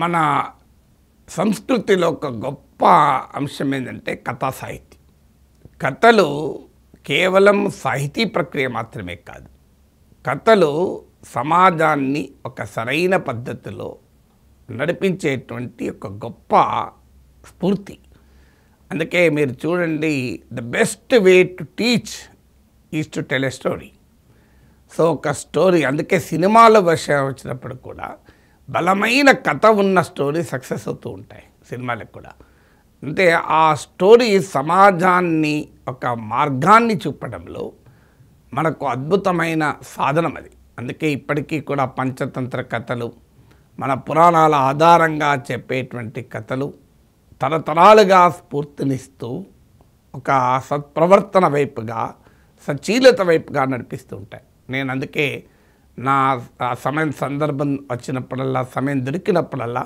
మన సంస్కృతిలో ఒక గొప్ప అంశం ఏంటంటే కథా సాహిత్యం. కథలు కేవలం సాహితీ ప్రక్రియ మాత్రమే కాదు. కథలు సమాజాన్ని ఒక సరైన పద్ధతిలో నడిపించేటువంటి ఒక గొప్ప స్ఫూర్తి. అందుకే మీరు చూడండి, the best way to teach is to tell a story. So ఒక స్టోరీ, అందుకే సినిమాల విషయం వచ్చినప్పుడు కూడా బలమైన కథ ఉన్న స్టోరీ సక్సెస్ అవుతూ ఉంటాయి సినిమాలకు కూడా. అంటే ఆ స్టోరీ సమాజాన్ని ఒక మార్గాన్ని చూపడంలో మనకు అద్భుతమైన సాధనం అది. అందుకే ఇప్పటికీ కూడా పంచతంత్ర కథలు, మన పురాణాల ఆధారంగా చెప్పేటువంటి కథలు తరతరాలుగా స్ఫూర్తినిస్తూ ఒక సత్ప్రవర్తన వైపుగా, సచ్చీలత వైపుగా నడిపిస్తూ ఉంటాయి. నేను అందుకే నా సందర్భం వచ్చినప్పుడల్లా, సమయం దొరికినప్పుడల్లా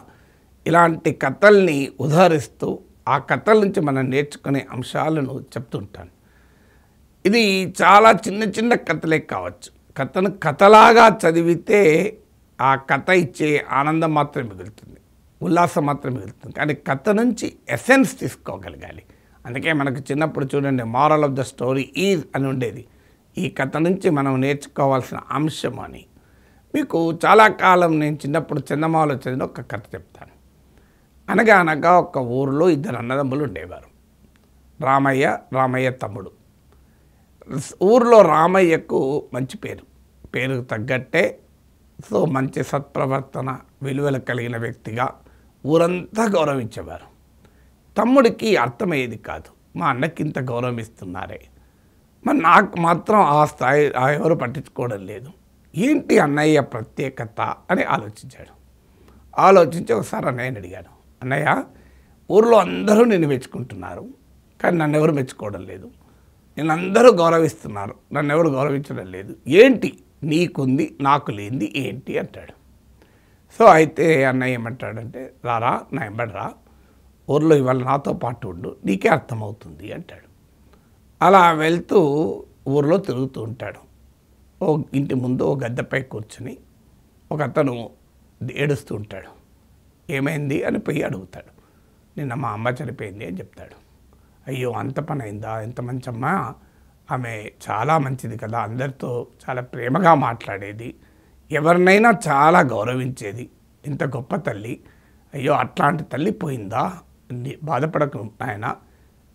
ఇలాంటి కథల్ని ఉదహరిస్తూ ఆ కథల నుంచి మనం నేర్చుకునే అంశాలను చెప్తుంటాను. ఇది చాలా చిన్న చిన్న కథలే కావచ్చు. కథను కథలాగా చదివితే ఆ కథ ఇచ్చే ఆనందం మాత్రం మిగులుతుంది, ఉల్లాసం మాత్రం మిగులుతుంది. కానీ కథ నుంచి ఎసెన్స్ తీసుకోగలగాలి. అందుకే మనకు చిన్నప్పుడు చూడండి, moral of the story is అని ఉండేది. ఈ కథ నుంచి మనం నేర్చుకోవాల్సిన అంశం అని. మీకు చాలా కాలం నేను చిన్నప్పుడు చందమామలో చదివిన ఒక కథ చెప్తాను. అనగా అనగా ఒక ఊరిలో ఇద్దరు అన్నదమ్ములు ఉండేవారు, రామయ్య తమ్ముడు. ఊరిలో రామయ్యకు మంచి పేరు తగ్గట్టే, సో మంచి సత్ప్రవర్తన, విలువలు కలిగిన వ్యక్తిగా ఊరంతా గౌరవించేవారు. తమ్ముడికి అర్థమయ్యేది కాదు, మా అన్నకి ఇంత గౌరవం ఇస్తున్నారే, మరి నాకు మాత్రం ఆ స్థాయి ఎవరు పట్టించుకోవడం లేదు, ఏంటి అన్నయ్య ప్రత్యేకత అని ఆలోచించాడు. ఆలోచించి ఒకసారి అన్నయ్యని అడిగాను, అన్నయ్య ఊరిలో అందరూ నిన్ను మెచ్చుకుంటున్నారు, కానీ నన్ను ఎవరు మెచ్చుకోవడం లేదు, నేను అందరూ గౌరవిస్తున్నారు, నన్ను ఎవరు గౌరవించడం లేదు, ఏంటి నీకుంది నాకు లేనిది ఏంటి అంటాడు. సో అయితే అన్నయ్య ఏమంటాడంటే, రారా నా ఎంబడరా, ఊర్లో ఇవాళ నాతో పాటు ఉండు, నీకే అర్థమవుతుంది అంటాడు. అలా వెళ్తూ ఊరిలో తిరుగుతూ ఉంటాడు. ఓ ఇంటి ముందు ఓ గద్దెపై కూర్చుని ఒక అతను ఏడుస్తూ ఉంటాడు. ఏమైంది అని పోయి అడుగుతాడు. నిన్న మా అమ్మ చనిపోయింది అని చెప్తాడు. అయ్యో అంత పని అయిందా, ఎంత మంచి అమ్మ, ఆమె చాలా మంచిది కదా, అందరితో చాలా ప్రేమగా మాట్లాడేది, ఎవరినైనా చాలా గౌరవించేది, ఇంత గొప్ప తల్లి, అయ్యో అట్లాంటి తల్లి పోయిందా, బాధపడకు నాయన,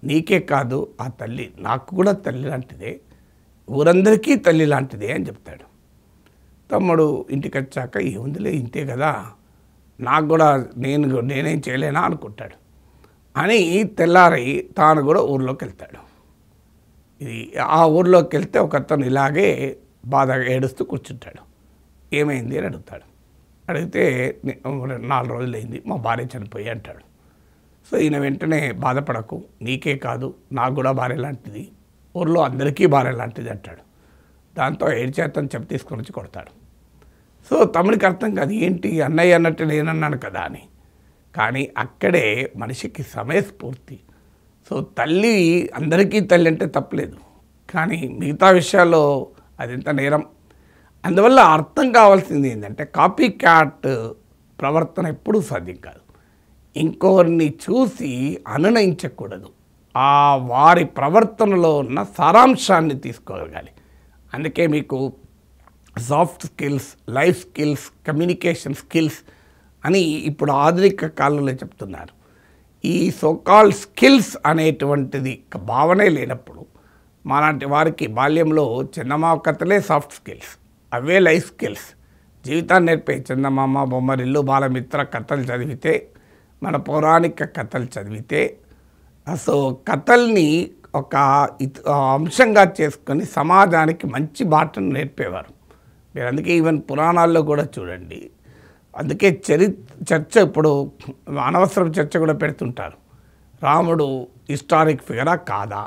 నీకే కాదు ఆ తల్లి నాకు కూడా తల్లి లాంటిదే, ఊరందరికీ తల్లి లాంటిదే అని చెప్తాడు. తమ్ముడు ఇంటికి వచ్చాక ఏముందిలే ఇంతే కదా, నాకు కూడా నేనేం చేయలేనా అనుకుంటాడు. అని తెల్లారి తాను కూడా ఊర్లోకి వెళ్తాడు. ఆ ఊర్లోకి వెళ్తే ఒక అతను ఇలాగే బాధగా ఏడుస్తూ కూర్చుంటాడు. ఏమైంది అని అడుగుతాడు. అడిగితే 4 రోజులైంది మా భార్య చనిపోయి అంటాడు. సో ఈయన వెంటనే బాధపడకు, నీకే కాదు నాకు కూడా భార్య లాంటిది, ఊర్లో అందరికీ భార్య లాంటిది అంటాడు. దాంతో ఏడ్చేతను చెప్పి తీసుకొని వచ్చి కొడతాడు. సో తమ్ముడికి అర్థం కాదు, ఏంటి అన్నయ్య అన్నట్టు నేనన్నాను కదా అని. కానీ అక్కడే మనిషికి సమయస్ఫూర్తి. సో తల్లి అందరికీ తల్లి అంటే తప్పలేదు, కానీ మిగతా విషయాల్లో అదెంత నేరం. అందువల్ల అర్థం కావాల్సింది ఏంటంటే, కాపీ క్యాట్ ప్రవర్తన ఎప్పుడూ సాధ్యం కాదు. ఇంకొకరిని చూసి అనునయించకూడదు, ఆ వారి ప్రవర్తనలో ఉన్న సారాంశాన్ని తీసుకోగలగాలి. అందుకే మీకు soft skills, life skills, communication skills అని ఇప్పుడు ఆధునిక కాలంలో చెప్తున్నారు. ఈ సోకాల్ స్కిల్స్ అనేటువంటిది భావనే లేనప్పుడు మాలాంటి వారికి బాల్యంలో చందమామ కథలే సాఫ్ట్ స్కిల్స్, అవే లైఫ్ స్కిల్స్. జీవితాన్ని నేర్పే చందమామ, బొమ్మరిల్లు, బాలమిత్ర కథలు చదివితే, మన పౌరాణిక కథలు చదివితే, సో కథల్ని ఒక అంశంగా చేసుకొని సమాజానికి మంచి బాటను నేర్పేవారు. మీరు అందుకే ఈవెన్ పురాణాల్లో కూడా చూడండి, అందుకే చర్చ ఇప్పుడు అనవసరం చర్చ కూడా పెడుతుంటారు. రాముడు హిస్టారిక్ ఫిగరా కాదా,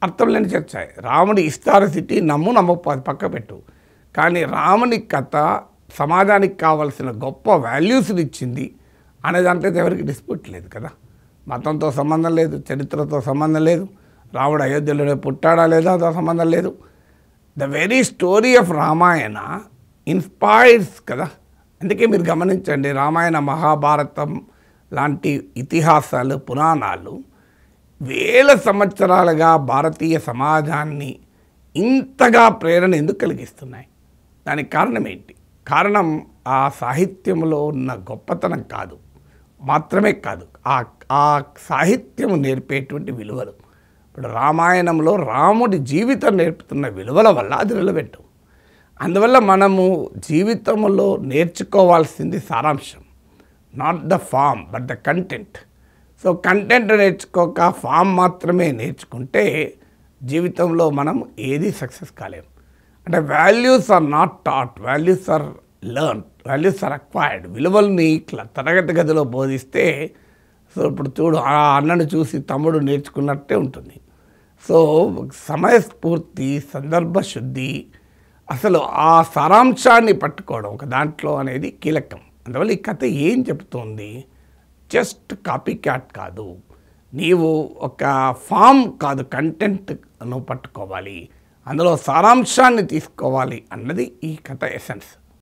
అర్థం లేని చర్చ. రాముడి హిస్టారిసిటీ నమ్మకపో అది పక్క పెట్టు, కానీ రాముని కథ సమాజానికి కావాల్సిన గొప్ప వాల్యూస్ని ఇచ్చింది అనే దాంట్లో ఎవరికి డిస్ప్యూట్ లేదు కదా. మతంతో సంబంధం లేదు, చరిత్రతో సంబంధం లేదు, రాముడు అయోధ్యలోనే పుట్టాడా లేదా తో సంబంధం లేదు. The very story of Ramayana inspires కదా. అందుకే మీరు గమనించండి, రామాయణ మహాభారతం లాంటి ఇతిహాసాలు, పురాణాలు వేల సంవత్సరాలుగా భారతీయ సమాజాన్ని ఇంతగా ప్రేరణ ఎందుకు కలిగిస్తున్నాయి? దానికి కారణం ఏంటి? కారణం ఆ సాహిత్యంలో ఉన్న గొప్పతనం కాదు, మాత్రమే కాదు, ఆ సాహిత్యం నేర్పేటువంటి విలువలు. ఇప్పుడు రామాయణంలో రాముడి జీవితం నేర్పుతున్న విలువల వల్ల అది రిలవెంట్. అందువల్ల మనము జీవితంలో నేర్చుకోవాల్సింది సారాంశం, not the form but the content. So content నేర్చుకోక ఫామ్ మాత్రమే నేర్చుకుంటే జీవితంలో మనం ఏది సక్సెస్ కాలేము. అంటే values are not taught, values are learn, values are acquired. విలువల్ని తరగతి గదిలో బోధిస్తే, సో ఇప్పుడు చూడు ఆ అన్నను చూసి తమ్ముడు నేర్చుకున్నట్టే ఉంటుంది. సో సమయస్ఫూర్తి, సందర్భ శుద్ధి, అసలు ఆ సారాంశాన్ని పట్టుకోవడం ఒక దాంట్లో అనేది కీలకం. అందువల్ల ఈ కథ ఏం చెప్తోంది? జస్ట్ కాపీ క్యాట్ కాదు, నీవు ఒక ఫామ్ కాదు, కంటెంట్ నువ్వు పట్టుకోవాలి, అందులో సారాంశాన్ని తీసుకోవాలి అన్నది ఈ కథ ఎసెన్స్.